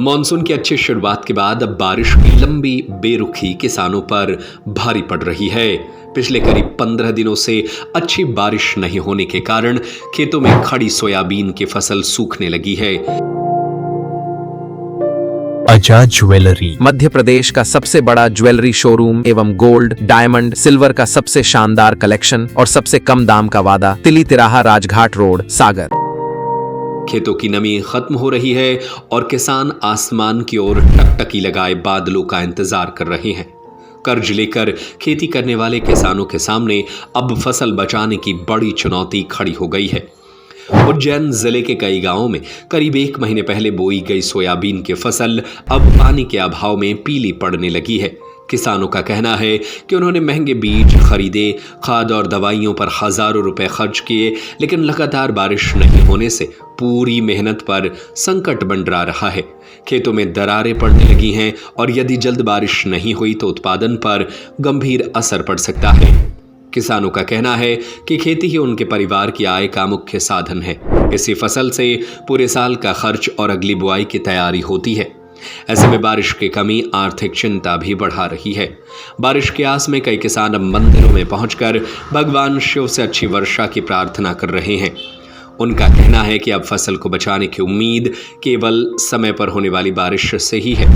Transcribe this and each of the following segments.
Monsoon की अच्छी शुरुआत के बाद अब बारिश की लंबी बेरुखी किसानों पर भारी पड़ रही है। पिछले करीब 15 दिनों से अच्छी बारिश नहीं होने के कारण खेतों में खड़ी सोयाबीन की फसल सूखने लगी है। अजा ज्वेलरी मध्य प्रदेश का सबसे बड़ा ज्वेलरी शोरूम एवं गोल्ड, डायमंड, सिल्वर का सबसे शानदार कलेक्शन और सबसे कम दाम का वादा, तिली तिराहा, राजघाट रोड, सागर। खेतों की नमी खत्म हो रही है और किसान आसमान की ओर टकटकी लगाए बादलों का इंतजार कर रहे हैं। कर्ज लेकर खेती करने वाले किसानों के सामने अब फसल बचाने की बड़ी चुनौती खड़ी हो गई है। उज्जैन जिले के कई गांवों में करीब 1 महीने पहले बोई गई सोयाबीन की फसल अब पानी के अभाव में पीली पड़ने लगी है। किसानों का कहना है कि उन्होंने महंगे बीज खरीदे, खाद और दवाइयों पर हजारों रुपए खर्च किए, लेकिन लगातार बारिश नहीं होने से पूरी मेहनत पर संकट मंडरा रहा है। खेतों में दरारें पड़ने लगी हैं और यदि जल्द बारिश नहीं हुई तो उत्पादन पर गंभीर असर पड़ सकता है। किसानों का कहना है कि खेती ही उनके परिवार की आय का मुख्य साधन है। इसी फसल से पूरे साल का खर्च और अगली बुआई की तैयारी होती है। ऐसे में बारिश की कमी आर्थिक चिंता भी बढ़ा रही है। बारिश की आस में कई किसान अब मंदिरों में पहुंचकर भगवान शिव से अच्छी वर्षा की प्रार्थना कर रहे हैं। उनका कहना है कि अब फसल को बचाने की उम्मीद केवल समय पर होने वाली बारिश से ही है।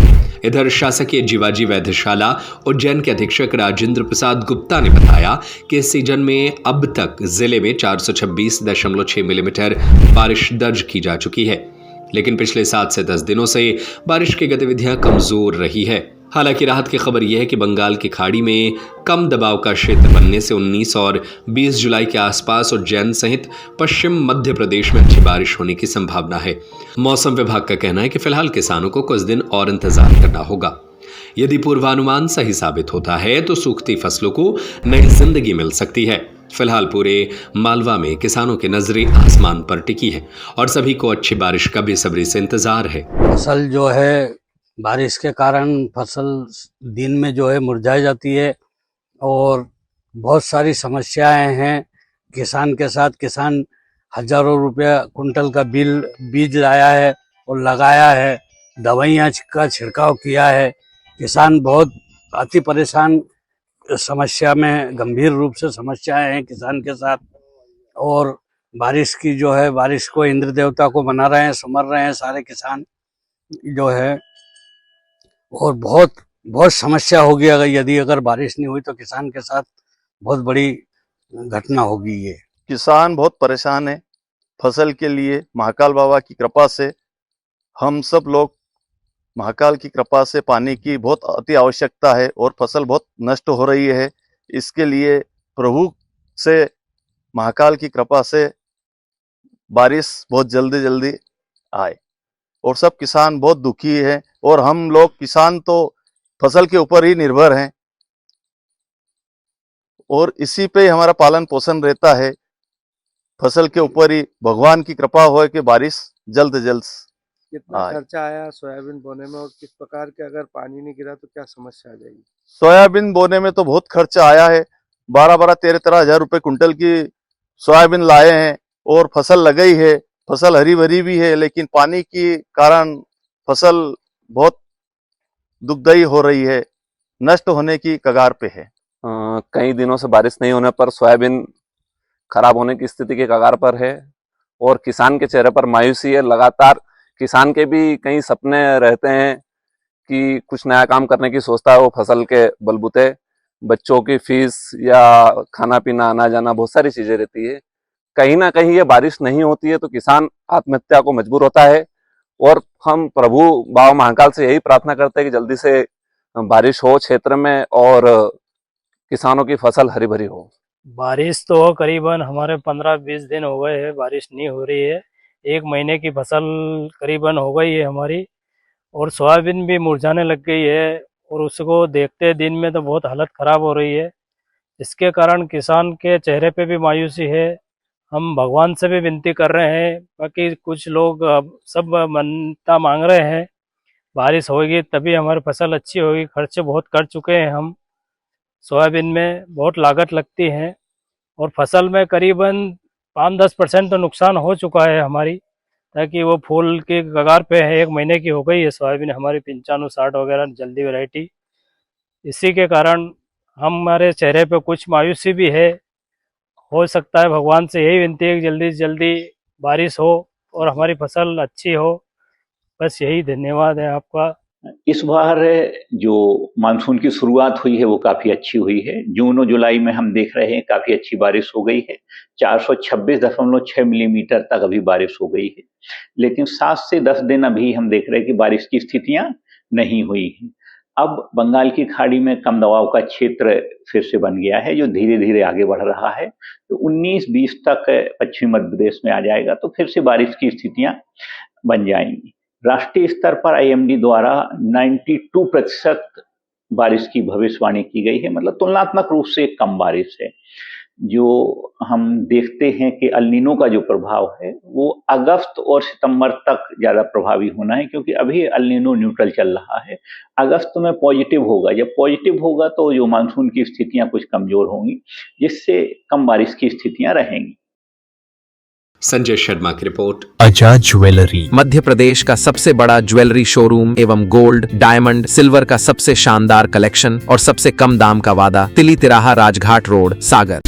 इधर शासकीय जीवाजी वैद्यशाला उज्जैन के अधीक्षक राजेंद्र प्रसाद गुप्ता ने बताया कि इस सीजन में अब तक जिले में 426.6 मिलीमीटर बारिश दर्ज की जा चुकी है, लेकिन पिछले 7 से 10 दिनों से बारिश की गतिविधियां कमजोर रही है। हालांकि राहत की खबर यह है कि बंगाल की खाड़ी में कम दबाव का क्षेत्र बनने से 19 और 20 जुलाई के आसपास उज्जैन सहित पश्चिम मध्य प्रदेश में अच्छी बारिश होने की संभावना है। मौसम विभाग का कहना है कि फिलहाल किसानों को कुछ दिन और इंतजार करना होगा। यदि पूर्वानुमान सही साबित होता है तो सूखती फसलों को नई जिंदगी मिल सकती है। फिलहाल पूरे मालवा में किसानों की नजरें आसमान पर टिकी है और सभी को अच्छी बारिश का बेसब्री से इंतजार है। फसल जो है बारिश के कारण फसल दिन में जो है मुरझा जाती है और बहुत सारी समस्याएं हैं। किसान के साथ किसान हजारों रुपया कुंटल का बीज लाया है और लगाया है, दवाइयाँ का छिड़काव किया है। किसान बहुत अति परेशान, समस्या में गंभीर रूप से समस्याएं हैं किसान के साथ। और बारिश की जो है, बारिश को इंद्र देवता को मना रहे हैं, सुमर रहे हैं सारे किसान जो है। और बहुत बहुत समस्या होगी अगर बारिश नहीं हुई तो किसान के साथ बहुत बड़ी घटना होगी। ये किसान बहुत परेशान है फसल के लिए। महाकाल बाबा की कृपा से हम सब लोग, महाकाल की कृपा से पानी की बहुत अति आवश्यकता है और फसल बहुत नष्ट हो रही है। इसके लिए प्रभु से, महाकाल की कृपा से बारिश बहुत जल्दी जल्दी आए। और सब किसान बहुत दुखी है और हम लोग किसान तो फसल के ऊपर ही निर्भर हैं और इसी पे हमारा पालन पोषण रहता है। फसल के ऊपर ही भगवान की कृपा हो कि बारिश जल्द से जल्द। कितना खर्चा आया सोयाबीन बोने में और किस प्रकार के, अगर पानी नहीं गिरा तो क्या समस्या आ जाएगी? सोयाबीन बोने में तो बहुत खर्चा आया है। 12-13 हजार रुपए कुंटल की सोयाबीन लाए हैं और फसल लगाई है। फसल हरी भरी भी है, लेकिन पानी के कारण फसल बहुत दुखदायी हो रही है, नष्ट होने की कगार पे है। कई दिनों से बारिश नहीं होने पर सोयाबीन खराब होने की स्थिति के कगार पर है और किसान के चेहरे पर मायूसी है। लगातार किसान के भी कई सपने रहते हैं कि कुछ नया काम करने की सोचता है वो फसल के बलबूते। बच्चों की फीस या खाना पीना, आना जाना, बहुत सारी चीजें रहती है। कहीं ना कहीं ये बारिश नहीं होती है तो किसान आत्महत्या को मजबूर होता है और हम प्रभु बाबा महाकाल से यही प्रार्थना करते हैं कि जल्दी से बारिश हो क्षेत्र में और किसानों की फसल हरी भरी हो। बारिश तो करीबन हमारे 15-20 दिन हो गए हैं, बारिश नहीं हो रही है। 1 महीने की फसल करीबन हो गई है हमारी और सोयाबीन भी मुरझाने लग गई है और उसको देखते दिन में तो बहुत हालत ख़राब हो रही है। इसके कारण किसान के चेहरे पे भी मायूसी है। हम भगवान से भी विनती कर रहे हैं, बाकी कुछ लोग सब मन्नता मांग रहे हैं बारिश होगी तभी हमारी फसल अच्छी होगी। खर्चे बहुत कर चुके हैं हम, सोयाबीन में बहुत लागत लगती है और फसल में करीबन 5-10% तो नुकसान हो चुका है हमारी। ताकि वो फूल के कगार पे है। 1 महीने की हो गई है सोयाबीन हमारी 95-60 वगैरह जल्दी वैरायटी। इसी के कारण हमारे चेहरे पे कुछ मायूसी भी है। हो सकता है भगवान से यही विनती है कि जल्दी से जल्दी बारिश हो और हमारी फसल अच्छी हो। बस यही धन्यवाद है आपका। इस बार जो मानसून की शुरुआत हुई है वो काफी अच्छी हुई है। जून और जुलाई में हम देख रहे हैं काफी अच्छी बारिश हो गई है। 426.6 मिलीमीटर तक अभी बारिश हो गई है, लेकिन 7 से 10 दिन अभी हम देख रहे हैं कि बारिश की स्थितियां नहीं हुई हैं। अब बंगाल की खाड़ी में कम दबाव का क्षेत्र फिर से बन गया है, जो धीरे धीरे आगे बढ़ रहा है। तो 19-20 तक पश्चिमी मध्य प्रदेश में आ जाएगा, तो फिर से बारिश की स्थितियां बन जाएंगी। राष्ट्रीय स्तर पर आईएमडी द्वारा 92% बारिश की भविष्यवाणी की गई है, मतलब तुलनात्मक रूप से कम बारिश है। जो हम देखते हैं कि अल नीनो का जो प्रभाव है वो अगस्त और सितंबर तक ज्यादा प्रभावी होना है, क्योंकि अभी अल नीनो न्यूट्रल चल रहा है। अगस्त में पॉजिटिव होगा, जब पॉजिटिव होगा तो जो मानसून की स्थितियां कुछ कमजोर होंगी, जिससे कम बारिश की स्थितियां रहेंगी। संजय शर्मा की रिपोर्ट। आजाद ज्वेलरी मध्य प्रदेश का सबसे बड़ा ज्वेलरी शोरूम एवं गोल्ड, डायमंड, सिल्वर का सबसे शानदार कलेक्शन और सबसे कम दाम का वादा, तिली तिराहा राजघाट रोड, सागर।